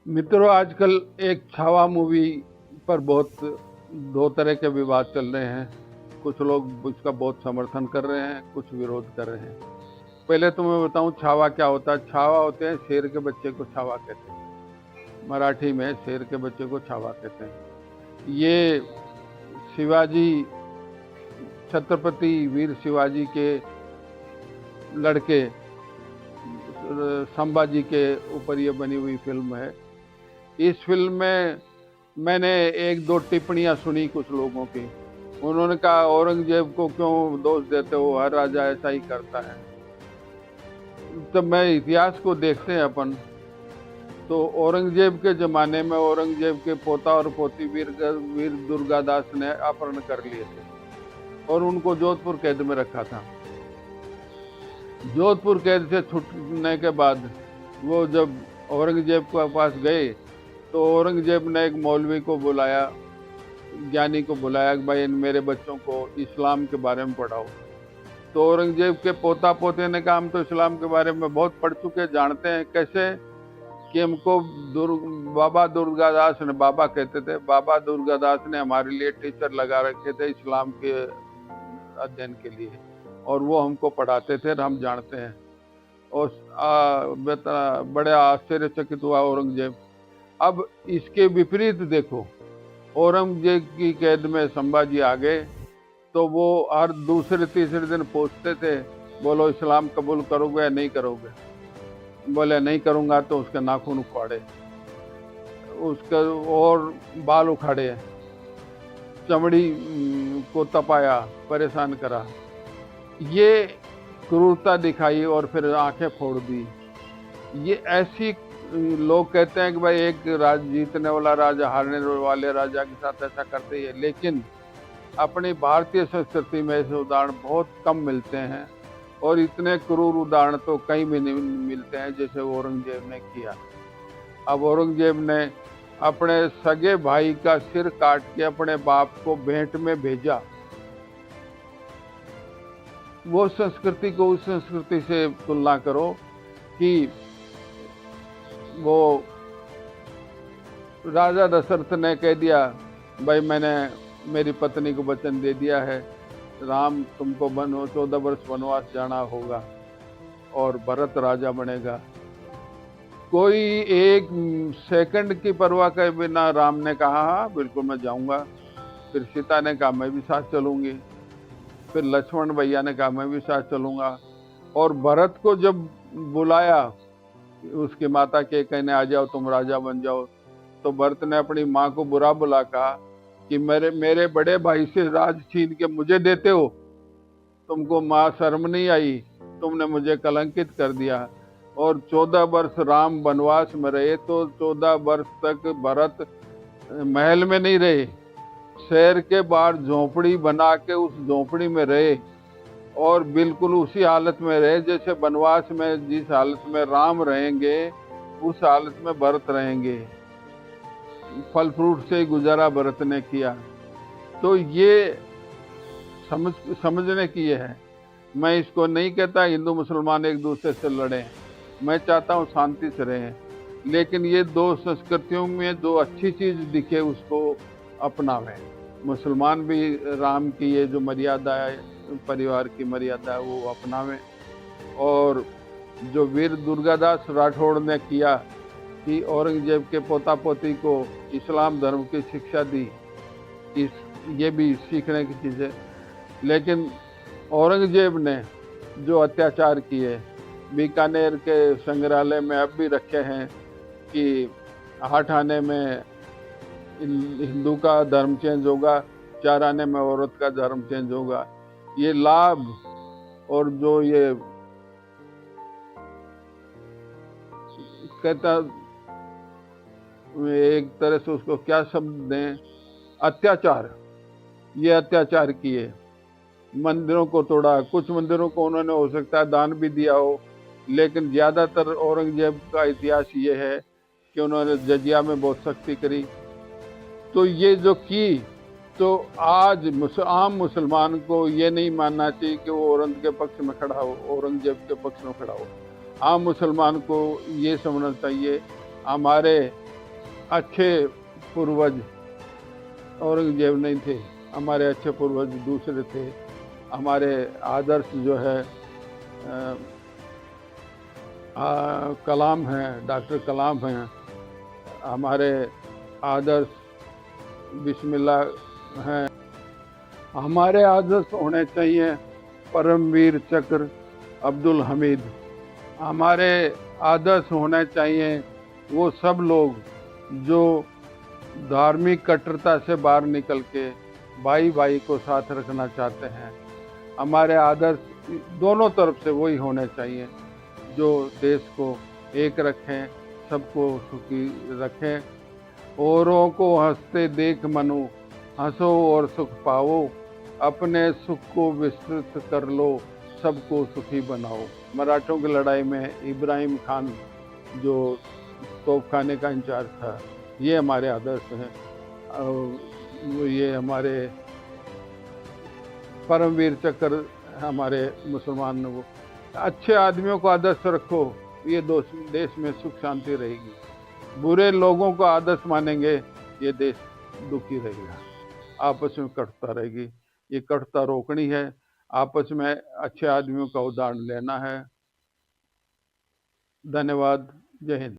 मित्रों, आजकल एक छावा मूवी पर बहुत दो तरह के विवाद चल रहे हैं। कुछ लोग उसका बहुत समर्थन कर रहे हैं, कुछ विरोध कर रहे हैं। पहले तो मैं बताऊं छावा क्या होता है। छावा होते हैं शेर के बच्चे को छावा कहते हैं। मराठी में शेर के बच्चे को छावा कहते हैं। ये शिवाजी, छत्रपति वीर शिवाजी के लड़के संभाजी के ऊपर ये बनी हुई फिल्म है। इस फिल्म में मैंने एक दो टिप्पणियां सुनी कुछ लोगों की। उन्होंने कहा औरंगजेब को क्यों दोष देते हो, हर राजा ऐसा ही करता है। जब मैं इतिहास को देखते हैं अपन, तो औरंगजेब के जमाने में औरंगजेब के पोता और पोती वीर दुर्गादास ने अपहरण कर लिए थे और उनको जोधपुर कैद में रखा था। जोधपुर कैद से छूटने के बाद वो जब औरंगजेब के पास गए तो औरंगजेब ने एक मौलवी को बुलाया, ज्ञानी को बुलाया कि भाई इन मेरे बच्चों को इस्लाम के बारे में पढ़ाओ। तो औरंगजेब के पोता पोते ने कहा हम तो इस्लाम के बारे में बहुत पढ़ चुके, जानते हैं। कैसे कि हमको बाबा दुर्गादास ने, बाबा कहते थे, बाबा दुर्गादास ने हमारे लिए टीचर लगा रखे थे इस्लाम के अध्ययन के लिए और वो हमको पढ़ाते थे और हम जानते हैं। और बड़े आश्चर्यचकित हुआ औरंगजेब। अब इसके विपरीत देखो, औरंगजेब की कैद में संभाजी आ गए तो वो हर दूसरे तीसरे दिन पूछते थे, बोलो इस्लाम कबूल करोगे या नहीं करोगे। बोले नहीं करूंगा तो उसके नाखून उखाड़े, उसके और बाल उखाड़े, चमड़ी को तपाया, परेशान करा। ये क्रूरता दिखाई और फिर आंखें फोड़ दी। ये ऐसी, लोग कहते हैं कि भाई एक जीतने वाला राजा हारने वाले राजा के साथ ऐसा करते ही है, लेकिन अपनी भारतीय संस्कृति में ऐसे उदाहरण बहुत कम मिलते हैं और इतने क्रूर उदाहरण तो कहीं भी नहीं मिलते हैं जैसे औरंगजेब ने किया। अब औरंगजेब ने अपने सगे भाई का सिर काट के अपने बाप को भेंट में भेजा। वो संस्कृति को उस संस्कृति से तुलना करो कि वो राजा दशरथ ने कह दिया भाई मैंने मेरी पत्नी को वचन दे दिया है, राम तुमको 14 वर्ष वनवास जाना होगा और भरत राजा बनेगा। कोई एक सेकंड की परवाह के बिना राम ने कहा हाँ बिल्कुल मैं जाऊंगा। फिर सीता ने कहा मैं भी साथ चलूंगी। फिर लक्ष्मण भैया ने कहा मैं भी साथ चलूंगा। और भरत को जब बुलाया उसकी माता के कहने आ जाओ तुम राजा बन जाओ, तो भरत ने अपनी माँ को बुरा बुला कहा कि मेरे बड़े भाई से राज छीन के मुझे देते हो, तुमको माँ शर्म नहीं आई, तुमने मुझे कलंकित कर दिया। और 14 वर्ष राम वनवास में रहे तो 14 वर्ष तक भरत महल में नहीं रहे, शहर के बाहर झोपड़ी बना के उस झोपड़ी में रहे और बिल्कुल उसी हालत में रहे जैसे वनवास में जिस हालत में राम रहेंगे उस हालत में भरत रहेंगे। फल फ्रूट से गुजारा भरत ने किया। तो ये समझने की है। मैं इसको नहीं कहता हिंदू मुसलमान एक दूसरे से लड़ें, मैं चाहता हूँ शांति से रहें, लेकिन ये दो संस्कृतियों में जो अच्छी चीज दिखे उसको अपनावें। मुसलमान भी राम की ये जो मर्यादा है, परिवार की मर्यादा है, वो अपनावें। और जो वीर दुर्गादास राठौड़ ने किया कि औरंगजेब के पोता पोती को इस्लाम धर्म की शिक्षा दी, ये भी सीखने की चीज़ है। लेकिन औरंगजेब ने जो अत्याचार किए, बीकानेर के संग्रहालय में अब भी रखे हैं कि 8 आने में हिंदू का धर्म चेंज होगा, 4 आने में औरत का धर्म चेंज होगा। ये लाभ और जो ये कहता, एक तरह से उसको क्या शब्द दें, अत्याचार, ये अत्याचार किए। मंदिरों को तोड़ा, कुछ मंदिरों को उन्होंने हो सकता है दान भी दिया हो, लेकिन ज्यादातर औरंगजेब का इतिहास ये है कि उन्होंने जजिया में बहुत सख्ती करी। तो ये जो की, तो आज आम मुसलमान को ये नहीं मानना चाहिए कि वो औरंगजेब के पक्ष में खड़ा हो, औरंगजेब के पक्ष में खड़ा हो। आम मुसलमान को ये समझना चाहिए हमारे अच्छे पूर्वज औरंगजेब नहीं थे, हमारे अच्छे पूर्वज दूसरे थे। हमारे आदर्श जो है कलाम हैं, डॉक्टर कलाम हैं। हमारे आदर्श बिस्मिल्लाह हैं। हमारे आदर्श होने चाहिए परमवीर चक्र अब्दुल हमीद। हमारे आदर्श होने चाहिए वो सब लोग जो धार्मिक कट्टरता से बाहर निकल के भाई भाई को साथ रखना चाहते हैं। हमारे आदर्श दोनों तरफ से वही होने चाहिए जो देश को एक रखें, सबको सुखी रखें। औरों को हंसते देख मनु, हंसो और सुख पाओ, अपने सुख को विस्तृत कर लो, सबको सुखी बनाओ। मराठों की लड़ाई में इब्राहिम खान जो तोपखाने का इंचार्ज था, ये हमारे आदर्श हैं। और ये हमारे परमवीर चक्र हमारे मुसलमान वो अच्छे आदमियों को आदर्श रखो, ये देश में सुख शांति रहेगी। बुरे लोगों को आदर्श मानेंगे, ये देश दुखी रहेगा, आपस में कटता रहेगी। ये कटता रोकनी है, आपस में अच्छे आदमियों का उदाहरण लेना है। धन्यवाद। जय हिंद।